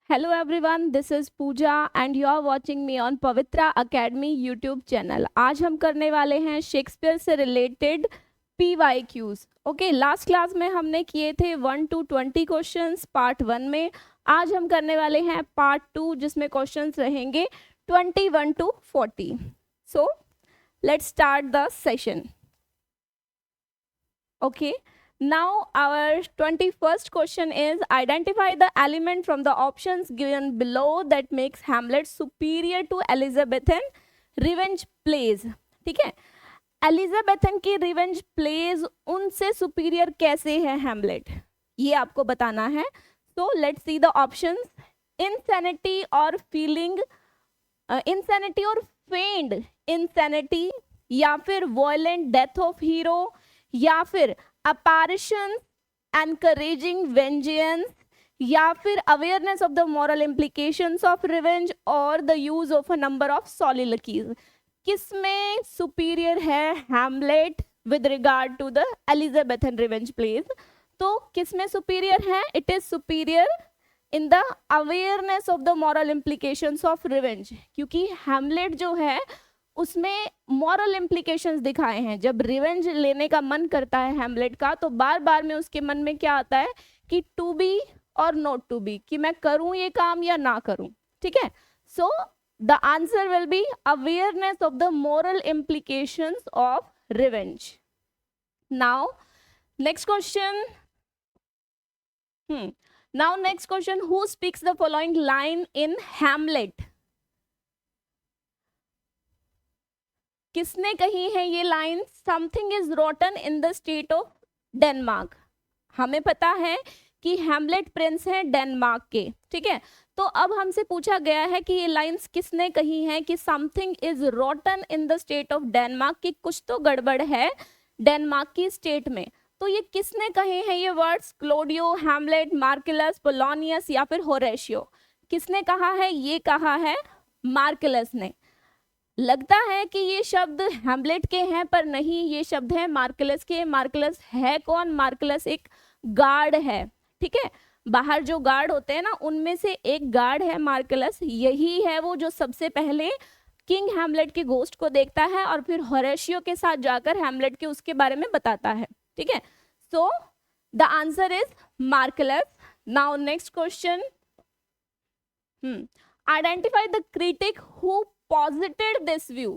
Hello everyone, this is Pooja and you are watching me on Pavitra Academy YouTube channel. आज हम करने वाले हैं शेक्सपियर से related PYQs। Okay, last class में हमने किए थे 1 to 20 क्वेश्चंस पार्ट 1 में। आज हम करने वाले हैं पार्ट 2 जिसमें क्वेश्चंस रहेंगे 21 to 40। So let's start the session. Okay, now our 21st question is identify the element from the options given below that makes Hamlet superior to Elizabethan revenge plays। ठीक है, एलिजाबेथन की revenge pledge उनसे superior कैसे है Hamlet, ये आपको बताना है। So let's see the options. Insanity और फीलिंग, इंसैनिटी और फेंड इंसैनिटी, या फिर वॉयलेंट डेथ ऑफ हीरो, या फिर apparitions encouraging vengeance, या फिर awareness of the moral implications of revenge, और the use of a number of soliloquies। किसमें सुपीरियर है Hamlet with regard to the Elizabethan revenge plays? तो किसमें सुपीरियर है? It is superior in the awareness of the moral implications of revenge, क्योंकि Hamlet जो है उसमें मॉरल इम्प्लीकेशंस दिखाए हैं। जब रिवेंज लेने का मन करता है हैमलेट का, तो बार बार में उसके मन में क्या आता है कि टू बी और नॉट टू बी, कि मैं करूं ये काम या ना करूं। ठीक है, so the answer will B awareness of the moral implications of revenge. Now next question. Now next question, who speaks the following line in Hamlet? किसने कही है ये line? Something is rotten in the state of Denmark. हमें पता है कि Hamlet Prince है Denmark के। ठीक है, तो अब हमसे पूछा गया है कि ये लाइंस किसने कही हैं कि something is rotten in the state of Denmark, कि कुछ तो गड़बड़ है डेनमार्क की स्टेट में। तो ये किसने कहे हैं ये वर्ड्स? क्लोडियो, हैमलेट, मार्केलस, पोलोनियस, या फिर होरेशियो? किसने कहा है? ये कहा है मार्केलस ने। लगता है कि ये शब्द हैमलेट के हैं, पर नहीं, ये शब्द है मार्केलस के। मार्केलस है कौन? मार्केलस एक गार्ड है। ठीक है, बाहर जो गार्ड होते हैं ना, उनमें से एक गार्ड है मार्केलस। यही है वो जो सबसे पहले किंग हैमलेट के घोस्ट को देखता है और फिर होरेशियो के साथ जाकर हैमलेट के उसके बारे में बताता है। ठीक है, so the answer is Marcellus. Now next question, identify the critic who posited this view.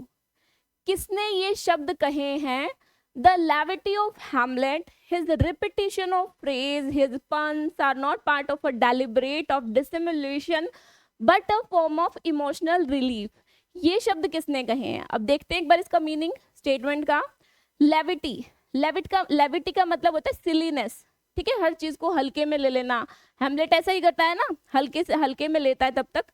किसने ये शब्द कहे हैं? The levity of Hamlet, his repetition of phrase, his puns are not part of a deliberate of dissimulation but a form of emotional relief. ये शब्द किसने कहे हैं? अब देखते हैं एक बार इसका मीनिंग स्टेटमेंट का। लेविटी, लेविटी का मतलब होता है सिलीनेस। ठीक है, हर चीज को हल्के में ले लेना। हैमलेट ऐसा ही करता है ना, हल्के से हल्के में लेता है तब तक।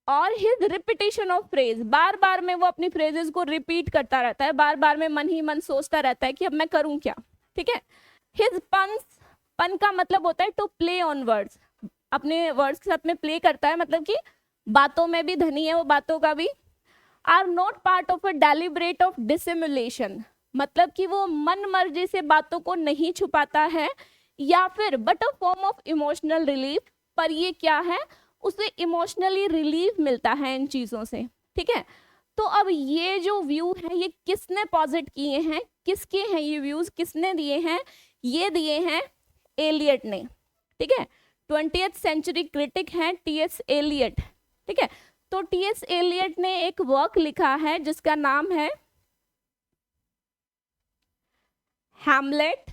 और हिज रिपीटेशन ऑफ फ्रेज, बार बार में वो अपनी फ्रेजेस को रिपीट करता रहता है, बार बार में मन ही मन सोचता रहता है कि अब मैं करूं क्या। ठीक है, हिज पन्स, पन का मतलब होता है टू प्ले ऑन वर्ड्स, अपने वर्ड्स के साथ में प्ले करता है, मतलब कि बातों में भी धनी है वो, बातों का भी। Are not part of a deliberate of dissimulation, मतलब कि वो मन मर्जी से बातों को नहीं छुपाता है, या फिर but a form of emotional relief, पर ये क्या है, उसे इमोशनली रिलीफ मिलता है इन चीजों से। ठीक है, तो अब ये जो व्यू है ये किसने पॉजिट किए हैं? किसके हैं ये व्यूज? किसने दिए हैं? ये दिए हैं एलियट ने। ठीक है, 20th सेंचुरी क्रिटिक हैं टीएस एलियट। ठीक है, तो टीएस एलियट ने एक वर्क लिखा है जिसका नाम है Hamlet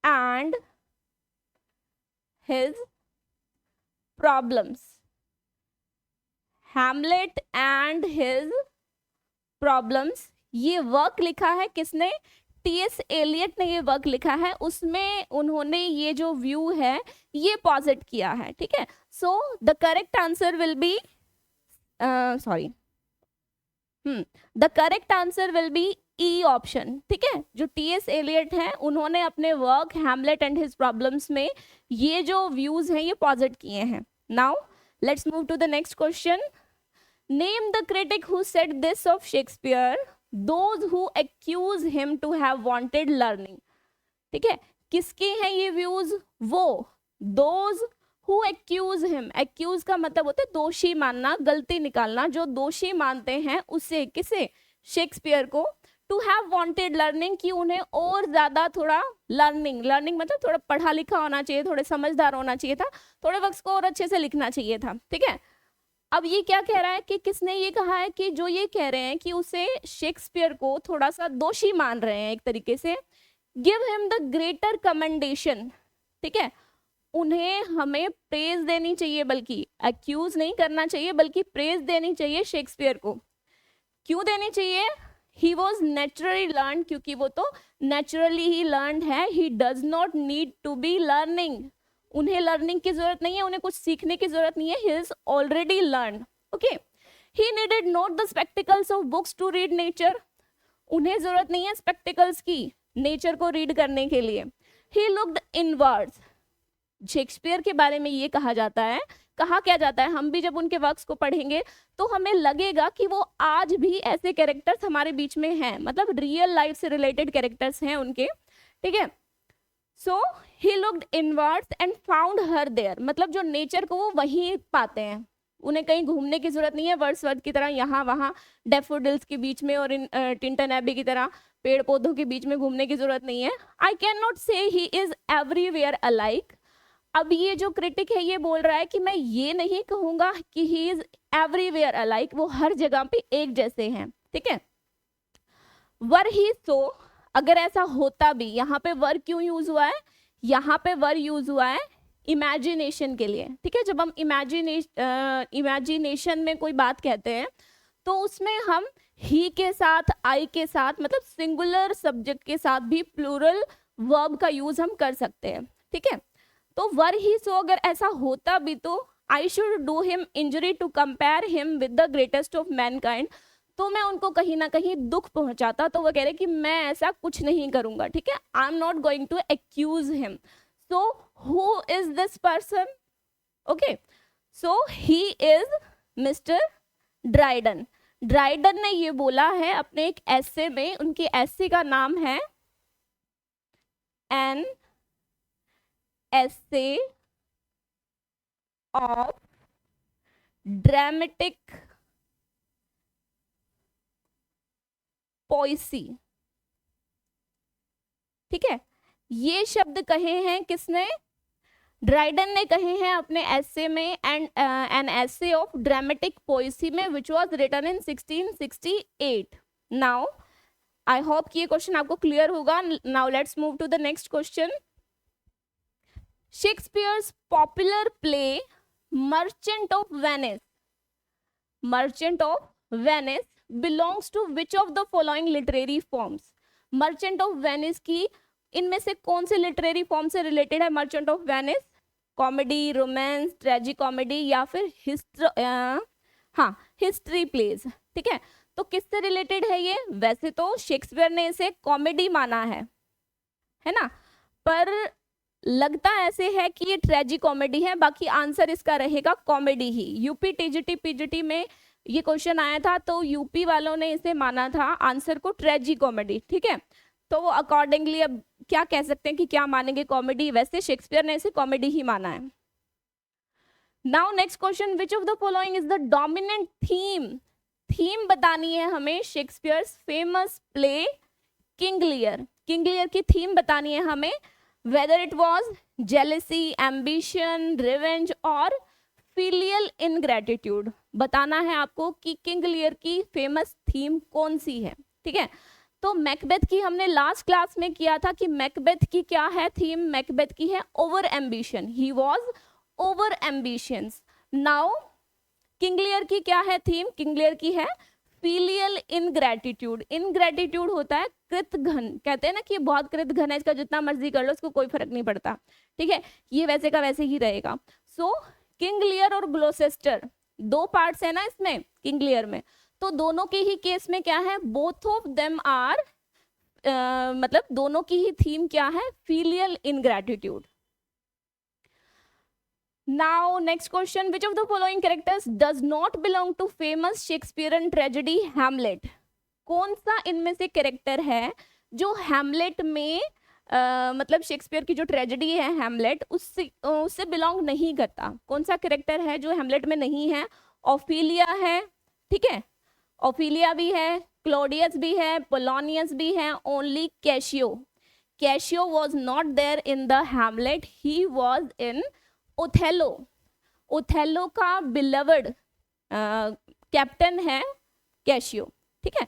and his problems। Hamlet and his problems, ये वर्क लिखा है किसने? टीएस एलियट ने ये वर्क लिखा है। उसमें उन्होंने ये जो व्यू है ये पॉजिट किया है। ठीक है, so the correct answer will be the correct answer will be E option. ठीक है, जो टीएस एलियट हैं उन्होंने अपने work Hamlet and his problems में ये जो व्यूज हैं ये पॉजिट किए हैं। Now let's move to the next question. Name the critic who said this of Shakespeare, those who accuse him to have wanted learning. ठीक है, किसके हैं ये व्यूज? वो those who accuse him, accused का मतलब होता है दोषी मानना, गलती निकालना, जो दोषी मानते हैं उसे, किसे, शेक्सपियर को, टू हैव वांटेड लर्निंग, कि उन्हें और ज्यादा थोड़ा लर्निंग, लर्निंग मतलब थोड़ा पढ़ा लिखा होना चाहिए, थोड़े समझदार होना चाहिए था, थोड़े वक्त को और अच्छे से लिखना चाहिए था, ठीक है। अब ये क्या कह रहा है कि किसने ये कहा है कि जो ये कह रहे हैं कि उसे शेक्सपियर को थोड़ा सा दोषी मान रहे हैं एक तरीके से, give him the greater commendation, ठीक है, उन्हें हमें प्रेज देनी चाहिए, बल्कि अक्यूज नहीं करना चाहिए, बल्कि प्रेज देनी चाहिए शेक्सपियर को। क्यों देनी चाहिए? ही वॉज नेचुरली लर्न, क्योंकि वो तो नेचुरली ही लर्न है, he does not need to be learning, उन्हें लर्निंग की जरूरत नहीं है, उन्हें कुछ सीखने की जरूरत नहीं है, he is already learn, okay. He needed not the spectacles of books to read nature, उन्हें जरूरत नहीं है स्पेक्टिकल्स की नेचर को रीड करने के लिए। ही लुक्ड इनवर्ड्स, शेक्सपियर के बारे में ये कहा जाता है, कहा क्या जाता है, हम भी जब उनके वर्क्स को पढ़ेंगे तो हमें लगेगा कि वो आज भी ऐसे कैरेक्टर्स हमारे बीच में हैं, मतलब रियल लाइफ से रिलेटेड कैरेक्टर्स हैं उनके, ठीक है। So he looked inwards and found her there, मतलब जो नेचर को वो वहीं पाते हैं, उन्हें कहीं घूमने की जरूरत नहीं है वर्ड्सवर्थ की तरह यहाँ वहाँ डैफोडिल्स के बीच में और इन टिंटन एबी की तरह पेड़ पौधों के बीच में घूमने की जरूरत नहीं है। आई कैन नॉट से ही इज एवरीवेयर अलाइक, अब ये जो क्रिटिक है ये बोल रहा है कि मैं ये नहीं कहूंगा कि ही इज एवरीवेयर अलाइक, वो हर जगह पे एक जैसे हैं, ठीक है। वर ही सो, अगर ऐसा होता भी, यहाँ पे वर क्यों यूज हुआ है, यहाँ पे वर यूज हुआ है इमेजिनेशन के लिए, ठीक है। जब हम इमेजिनेशन में कोई बात कहते हैं तो उसमें हम ही के साथ, आई के साथ, मतलब सिंगुलर सब्जेक्ट के साथ भी प्लूरल वर्ब का यूज हम कर सकते हैं, ठीक है। तो वर ही सो अगर ऐसा होता भी तो I should do him injury to compare him with the greatest of mankind, तो मैं उनको कहीं ना कहीं दुख पहुंचाता, तो वो कह रहे कि मैं ऐसा कुछ नहीं करूंगा, ठीक है। I am not going to accuse him. So who is this person, okay, so he is mister Dryden. Dryden ने ये बोला है अपने एक एसे में, उनके एसे का नाम है N essay of dramatic poesy, ठीक है। ये शब्द कहे हैं किसने? ड्राइडन ने कहे हैं अपने एसे में, and an essay of dramatic poesy में which was written in 1668। Now I hope कि ये क्वेश्चन आपको क्लियर होगा। Now let's move to the next question. Shakespeare's popular play Merchant of Venice, Merchant of Venice belongs to which of the following literary forms? Merchant of Venice की इनमें से कौन से literary form से related है merchant of Venice? Comedy, romance, tragic comedy या फिर history pledge, ठीक है। तो किससे रिलेटेड है ये? वैसे तो शेक्सपियर ने इसे कॉमेडी माना है ना, पर लगता ऐसे है कि ये ट्रेजिक कॉमेडी है, बाकी आंसर इसका रहेगा कॉमेडी ही। यूपी टीजीटी पीजीटी में ये क्वेश्चन आया था तो यूपी वालों ने इसे माना था आंसर को ट्रेजिक कॉमेडी, ठीक है। तो वो अकॉर्डिंगली अब क्या कह सकते हैं कि क्या मानेंगे, कॉमेडी, वैसे शेक्सपियर ने इसे कॉमेडी ही माना है। Now next question, which of the following is the dominant theme? Theme बतानी है हमें Shakespeare's famous play King Lear. King Lear की थीम बतानी है हमें, whether it was jealousy, ambition, revenge और filial ingratitude। बताना है आपको कि किंग लियर की फेमस थीम कौन सी है, ठीक है। तो मैकबेथ की हमने लास्ट क्लास में किया था कि मैकबेथ की क्या है थीम? मैकबेथ की है over ambition, he was over ambitious. Now King Lear की क्या है थीम? किंग लियर की है फीलियल इनग्रेटिट्यूड। इनग्रेटिट्यूड होता है कृत घन, कहते हैं ना कि बहुत कृत घन है, इसका जितना मर्जी कर लो इसको कोई फर्क नहीं पड़ता, ठीक है, ये वैसे का वैसे ही रहेगा। सो किंग लियर और ग्लोसेस्टर दो पार्ट्स है ना इसमें किंग लियर में, तो दोनों के ही केस में क्या है, बोथ ऑफ देम आर मतलब दोनों की ही थीम क्या है, filial इनग्रेटिट्यूड। Now next question, which of the following characters does not belong to famous Shakespearean tragedy Hamlet? कौन सा इनमें से कैरेक्टर है जो हैमलेट में मतलब शेक्सपियर की जो ट्रेजेडी है हैमलेट उससे उससे बिलोंग नहीं करता। कौन सा कैरेक्टर है जो हैमलेट में नहीं है? ओफिलिया है, ठीक है, ओफिलिया भी है, क्लोडियस भी है, पोलोनियस भी है, only Cassio. Cassio was not there in the Hamlet, he was in Othello. Othello का बिलवर्ड कैप्टन है कैशियो, ठीक है।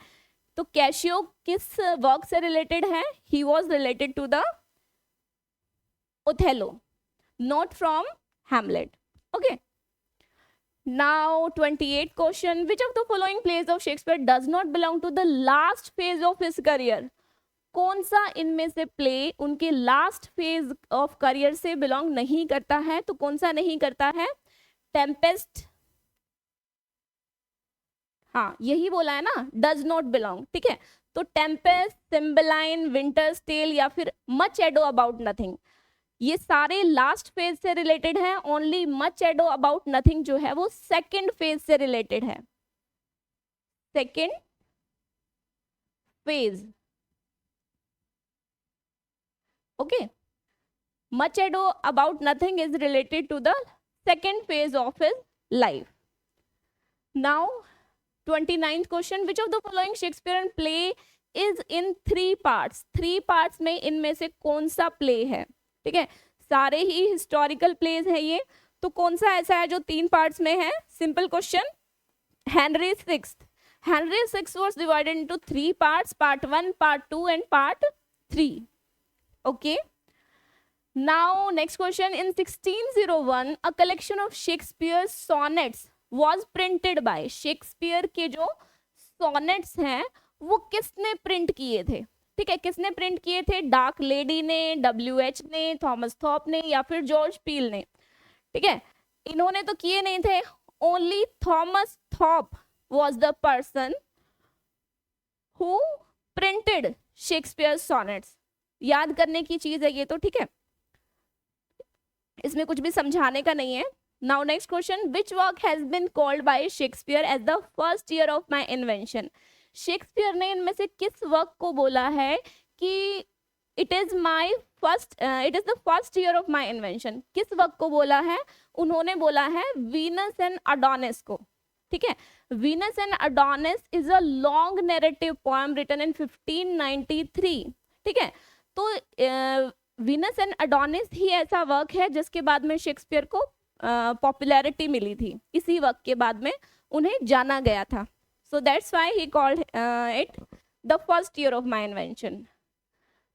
तो कैशियो किस वर्क से रिलेटेड है? He was related to the Othello, not from Hamlet. Okay, now 28 question, which of the following plays of Shakespeare does not belong to the last phase of his career? कौन सा इनमें से play उनके last phase of career से belong नहीं करता है? तो कौन सा नहीं करता है? टेम्पेस्ट, हाँ यही बोला है ना, डज नॉट बिलोंग, ठीक है। तो टेम्पेस्ट, सिम्बलाइन, विंटर्स टेल या फिर मच एडो अबाउट नथिंग, ये सारे लास्ट फेज से रिलेटेड हैं। Only much ado about nothing जो है वो सेकेंड फेज से रिलेटेड है, second phase. Okay, much ado about nothing is related to the second phase of his life. Now 29th question, which of the following Shakespearean play is in 3 parts? 3 parts में इनमें से कौन सा play है? ठीक है, सारे ही हिस्टोरिकल प्लेज है ये, तो कौन सा ऐसा है जो 3 पार्ट्स में है? Simple question, Henry sixth. Henry sixth was divided into 3 parts, part 1, part 2 and part 3। Okay, now next question, in 1601 a collection of Shakespeare sonnets was printed by. Shakespeare के जो सोनेट्स हैं वो किसने प्रिंट किए थे? ठीक है, किसने प्रिंट किए थे? डार्क लेडी ने, WH ने, थॉमस थॉप ने या फिर जॉर्ज पील ने? ठीक है, इन्होंने तो किए नहीं थे, only Thomas Thorpe was the person who printed Shakespeare sonnets. याद करने की चीज है ये तो, ठीक है, इसमें कुछ भी समझाने का नहीं है। Now next question, which work has been called by Shakespeare as the first year of my invention? Shakespeare ने इनमें से किस वर्क को बोला है कि it is the first year of my invention? किस वर्क को बोला है? उन्होंने बोला है वीनस एंड अडोनिस को, ठीक है। Venus and Adonis is a long narrative poem written in 1593, ठीक है। तो वीनस एंड अडोनिस ही ऐसा वर्क है जिसके बाद में शेक्सपियर को पॉपुलैरिटी मिली थी, इसी वक्त के बाद में उन्हें जाना गया था। So that's why he called it the first year of my invention.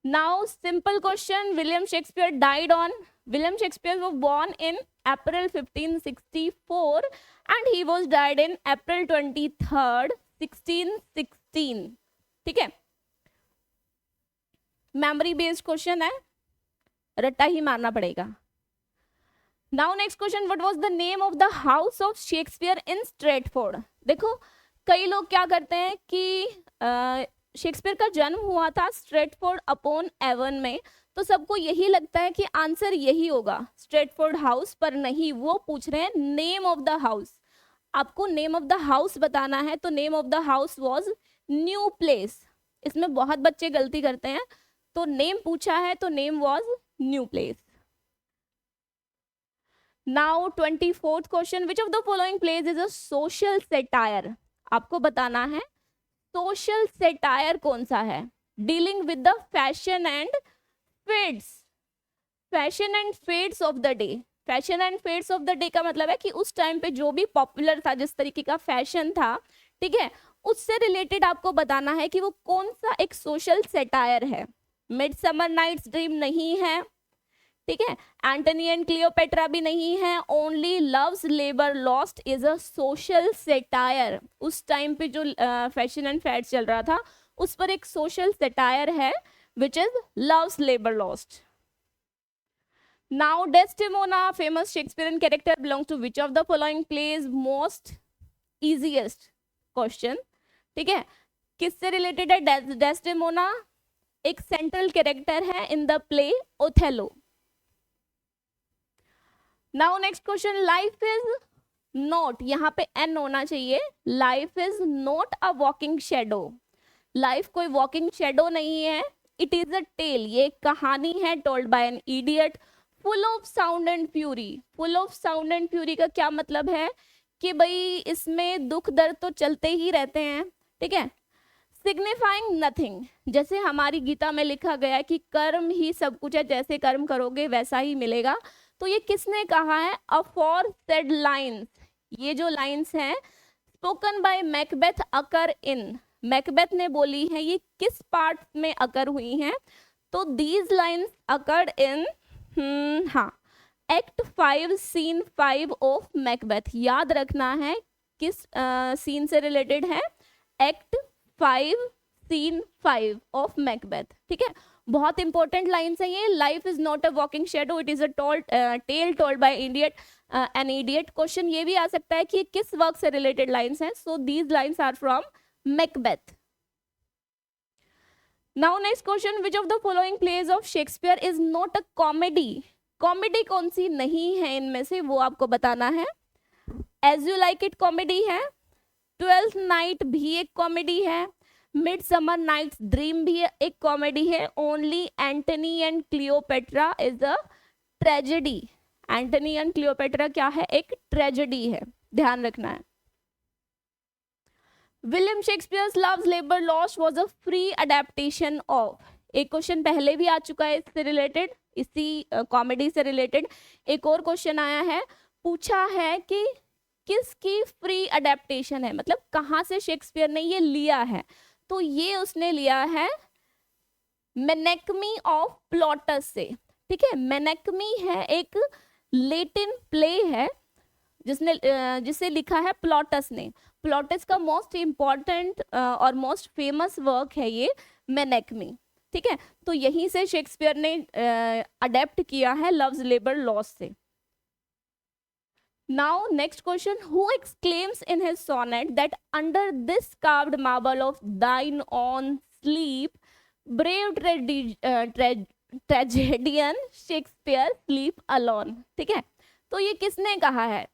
Now simple question, William Shakespeare died on. William Shakespeare was born in April 1564 and he was died in April 23rd 1616, ठीक है। Memory based question है, रट्टा ही मारना पड़ेगा। Now next question, what was the name of the house of Shakespeare in Stratford? देखो कई लोग क्या करते हैं कि शेक्सपियर का जन्म हुआ था स्ट्रेटफोर्ड अपॉन एवन में, तो सबको यही लगता है कि आंसर यही होगा स्ट्रेटफोर्ड हाउस, पर नहीं, वो पूछ रहे हैं नेम ऑफ द हाउस। आपको नेम ऑफ द हाउस बताना है, तो name of the house was new place. इसमें बहुत बच्चे गलती करते हैं, तो नेम पूछा है तो name was new place. Now 24th question, which of the following pledge is a social satire? आपको बताना है सोशल सेटायर कौन सा है? Dealing with the fashion and fades, fashion and fades of the day. Fashion and fades of the day का मतलब है कि उस टाइम पे जो भी पॉपुलर था, जिस तरीके का फैशन था, ठीक है, उससे रिलेटेड आपको बताना है कि वो कौन सा एक सोशल सेटायर है। मिडसमर नाइट्स ड्रीम नहीं है, ठीक है, एंटनी एंड क्लियोपेट्रा भी नहीं है, only loves labour lost is a social satire. उस टाइम पे जो फैशन एंड फैड्स चल रहा था उस पर एक सोशल सेटायर है which is love's labour lost. Now Desdemona, famous Shakespearean character, belongs to which of the following plays? Most easiest question, ठीक है, किससे रिलेटेड है डेस्टिमोना? एक सेंट्रल कैरेक्टर है in the play Othello. Now next question, life is not, यहाँ पे N होना चाहिए, life is not a walking shadow. Life कोई वॉकिंग शेडो नहीं है, इट इज अ टेल, ये एक कहानी है, told by an idiot, full of sound and fury. Full of sound and fury का क्या मतलब है कि भाई इसमें दुख दर्द तो चलते ही रहते हैं, ठीक है। सिग्निफाइंग नथिंग, जैसे हमारी गीता में लिखा गया है कि कर्म ही सब कुछ है, जैसे कर्म करोगे वैसा ही मिलेगा। तो ये किसने कहा है? अफॉरसेड लाइन्स, ये जो लाइन्स हैं spoken by Macbeth occur in, Macbeth ने बोली है, ये किस पार्ट में अकर हुई हैं? तो दीज लाइन्स अकर्ड इन हाँ एक्ट 5 सीन 5 ऑफ मैकबेथ। याद रखना है किस सीन से रिलेटेड है? एक्ट 5 सीन 5 ऑफ मैकबेथ, ठीक है। बहुत इंपॉर्टेंट लाइन्स हैं ये। Life is not a walking shadow, it is a tale told by an idiot. Question ये भी आ सकता है कि किस वर्क से रिलेटेड लाइन्स हैं? So these lines are from Macbeth. Now next question, which of the following plays of Shakespeare is not a comedy? Comedy कौन सी नहीं है इनमें से, वो आपको बताना है। As you like it comedy है, ट्वेल्थ नाइट भी एक कॉमेडी है, मिडसमर नाइट्स ड्रीम भी एक कॉमेडी है, only Antony and Cleopatra is a tragedy. Antony and Cleopatra क्या है? एक ट्रेजेडी है, ध्यान रखना है। William Shakespeare's loves labour lost was a free adaptation of, एक क्वेश्चन पहले भी आ चुका है इससे रिलेटेड, इसी कॉमेडी से रिलेटेड एक और क्वेश्चन आया है, पूछा है कि किसकी फ्री अडेप्टेशन है, मतलब कहाँ से शेक्सपियर ने ये लिया है? तो ये उसने लिया है मेनेक्मी ऑफ प्लॉटस से, ठीक है। मेनेक्मी है एक लेटिन प्ले है जिसे लिखा है प्लॉटस ने। प्लॉटस का मोस्ट इम्पॉर्टेंट और मोस्ट फेमस वर्क है ये मेनेक्मी, ठीक है। तो यहीं से शेक्सपियर ने अडेप्ट किया है लव्स लेबर लॉस से। Now next question, who exclaims in his sonnet that under this carved marble of thine own sleep brave tragedian Shakespeare sleep alone, ठीक है। तो ये किसने कहा है?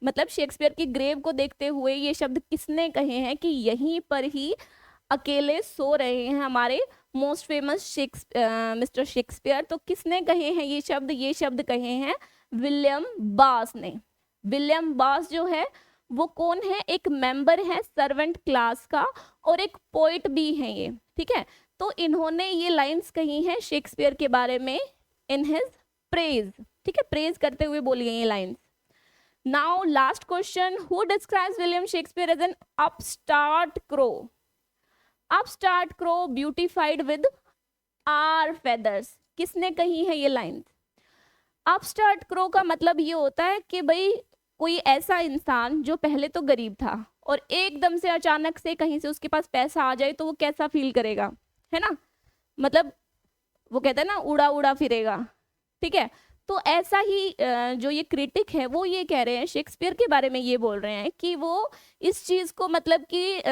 मतलब शेक्सपियर की ग्रेव को देखते हुए ये शब्द किसने कहे हैं कि यहीं पर ही अकेले सो रहे हैं हमारे मोस्ट फेमस मिस्टर शेक्सपियर? तो किसने कहे हैं ये शब्द? ये शब्द कहे हैं विलियम बास ने। विलियम बास जो है वो कौन है? एक मेंबर है सर्वेंट क्लास का और एक पोइट भी है ये, ठीक है। तो इन्होंने ये लाइंस कही हैं शेक्सपियर के बारे में इन हिज प्रेज, ठीक है, प्रेज करते हुए बोली गई ये lines. Now last question, who describes William Shakespeare as an upstart crow? Upstart crow beautified with our feathers, किसने कही है ये लाइन? अपस्टार्ट क्रो का मतलब ये होता है कि भाई कोई ऐसा इंसान जो पहले तो गरीब था और एकदम से अचानक से कहीं से उसके पास पैसा आ जाए तो वो कैसा फील करेगा, है ना। मतलब वो कहते हैं ना उड़ा उड़ा फिरेगा, ठीक है। तो ऐसा ही जो ये क्रिटिक है वो ये कह रहे हैं शेक्सपियर के बारे में, ये बोल रहे हैं कि वो इस चीज़ को मतलब कि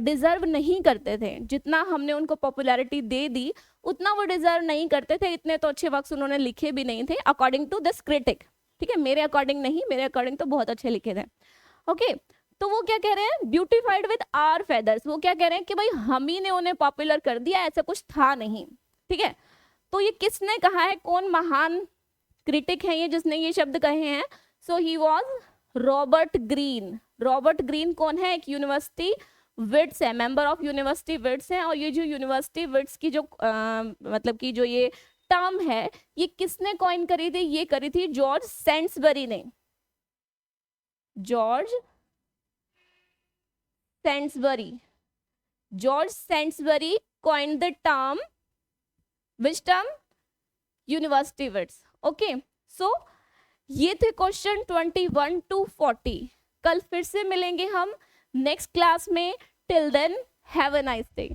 डिजर्व नहीं करते थे। जितना हमने उनको पॉपुलैरिटी दे दी उतना वो डिजर्व नहीं करते थे। इतने तो अच्छे वर्क्स उन्होंने लिखे भी नहीं थे अकॉर्डिंग टू दिस क्रिटिक, ठीक है। मेरे अकॉर्डिंग नहीं, मेरे अकॉर्डिंग तो बहुत अच्छे लिखे थे। ओके, तो वो क्या कह रहे हैं? ब्यूटिफाइड विद आर फेदर्स, वो क्या कह रहे हैं कि भाई हम ही ने उन्हें पॉपुलर कर दिया, ऐसा कुछ था नहीं, ठीक है। तो ये किसने कहा है? कौन महान क्रिटिक है ये जिसने ये शब्द कहे हैं? So he was Robert Greene. Robert Greene कौन है? एक यूनिवर्सिटी विट्स है, मेंबर ऑफ यूनिवर्सिटी विट्स है। और ये जो यूनिवर्सिटी विट्स की जो मतलब की जो ये टर्म है ये किसने कॉइन करी थी? ये करी थी जॉर्ज सेंट्सबरी ने। George Saintsbury, George Saintsbury coined the term, which term? University Wits. Okay, so ये थे क्वेश्चन 21 to 40। कल फिर से मिलेंगे हम नेक्स्ट क्लास में। Till then have a nice day.